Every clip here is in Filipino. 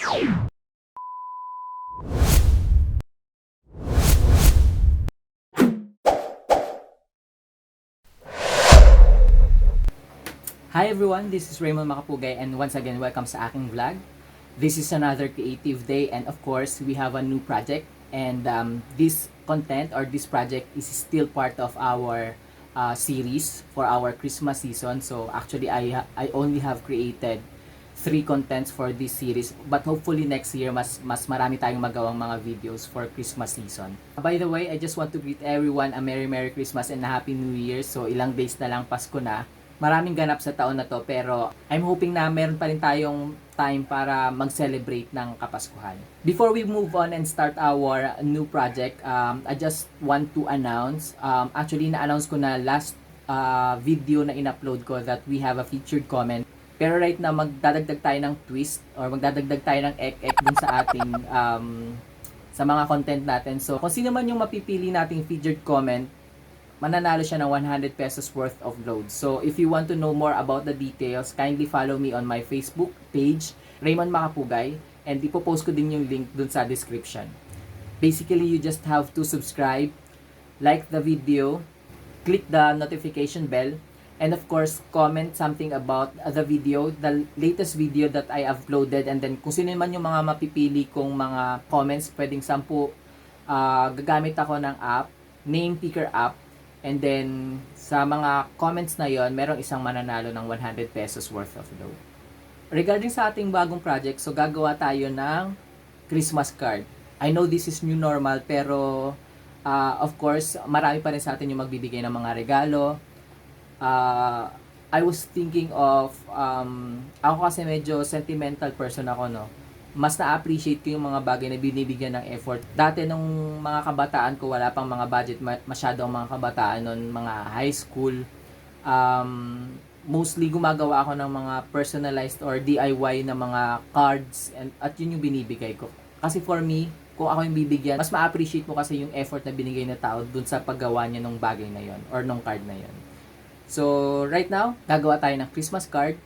Hi everyone, this is Raymond Makapugay and once again welcome sa aking vlog. This is another creative day and of course we have a new project and this content or this project is still part of our series for our Christmas season. So actually I only have created 3 contents for this series but hopefully next year mas marami tayong magawang mga videos for Christmas season. By the way, I just want to greet everyone a Merry Christmas and a Happy New Year. So ilang days na lang Pasko na. Maraming ganap sa taon na to pero I'm hoping na meron pa rin tayong time para mag-celebrate ng Kapaskuhan. Before we move on and start our new project, I just want to announce, actually na-announce ko na last video na in-upload ko that we have a featured comment. Pero right now magdadagdag tayo ng twist or magdadagdag tayo ng ek-ek dun sa ating sa mga content natin. So kung sino man yung mapipili nating featured comment, mananalo siya ng 100 pesos worth of loads. So, if you want to know more about the details, kindly follow me on my Facebook page, Raymond Makapugay, and ipopost ko din yung link dun sa description. Basically, you just have to subscribe, like the video, click the notification bell, and of course, comment something about the video, the latest video that I uploaded, and then kung sino man yung mga mapipili kong mga comments, pwedeng 10, gagamit ako ng app, name picker app. And then, sa mga comments na yon, merong isang mananalo ng 100 pesos worth of load. Regarding sa ating bagong project, so gagawa tayo ng Christmas card. I know this is new normal, pero of course, marami pa rin sa atin yung magbibigay ng mga regalo. I was thinking of, ako kasi medyo sentimental person ako, no? Mas na-appreciate ko yung mga bagay na binibigyan ng effort. Dati nung mga kabataan ko, wala pang mga budget masyado ang mga kabataan noon, mga high school. Mostly gumagawa ako ng mga personalized or DIY na mga cards at yun yung binibigay ko. Kasi for me, kung ako yung bibigyan, mas ma-appreciate mo kasi yung effort na binigay na tao dun sa paggawa niya ng bagay na yon or ng card na yon. So, right now, gagawa tayo ng Christmas card.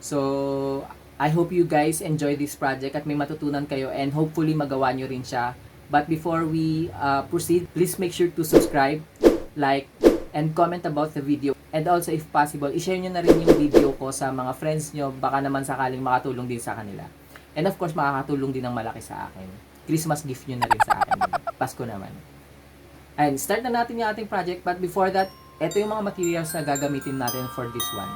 So, I hope you guys enjoy this project at may matutunan kayo and hopefully magawa nyo rin siya. But before we proceed, please make sure to subscribe, like, and comment about the video. And also if possible, i-share nyo na rin yung video ko sa mga friends nyo, baka naman sakaling makatulong din sa kanila. And of course, makakatulong din ng malaki sa akin. Christmas gift nyo na rin sa akin. Pasko naman. And start na natin yung ating project, but before that, ito yung mga materials na gagamitin natin for this one.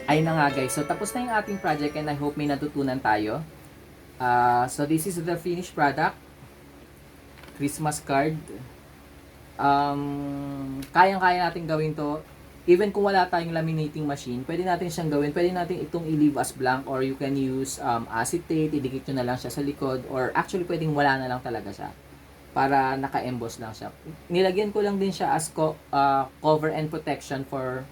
Ayun na nga guys, so tapos na yung ating project and I hope may natutunan tayo. So this is the finished product. Christmas card. Kayang-kaya natin gawin to. Even kung wala tayong laminating machine, pwede natin siyang gawin. Pwede natin itong i-leave as blank or you can use acetate, idikit nyo na lang siya sa likod or actually pwedeng wala na lang talaga siya para naka-emboss lang siya. Nilagyan ko lang din siya as cover and protection for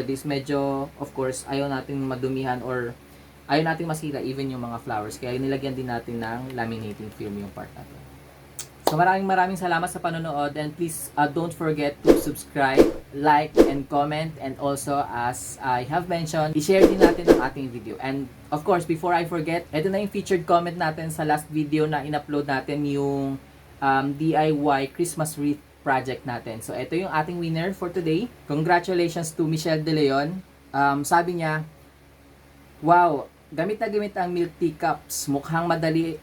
this. Medyo, of course, ayaw natin madumihan or ayaw natin masira even yung mga flowers. Kaya nilagyan din natin ng laminating film yung part na to. So maraming salamat sa panonood and please don't forget to subscribe, like, and comment, and also as I have mentioned, i-share din natin ang ating video. And of course, before I forget, ito na yung featured comment natin sa last video na in-upload natin, yung DIY Christmas wreath project natin. So ito yung ating winner for today. Congratulations to Michelle De Leon. Sabi niya, wow, gamit na gamit ang milk tea cups. Mukhang madali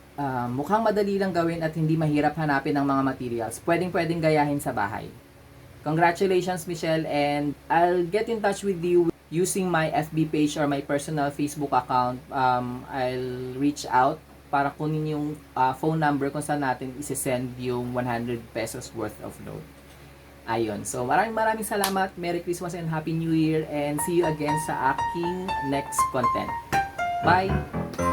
lang gawin at hindi mahirap hanapin ang mga materials. Pwedeng gayahin sa bahay. Congratulations, Michelle, and I'll get in touch with you using my FB page or my personal Facebook account. I'll reach out para kunin yung phone number kung saan natin isi-send yung 100 pesos worth of note. Ayun. So, maraming salamat. Merry Christmas and Happy New Year, and see you again sa aking next content. Bye!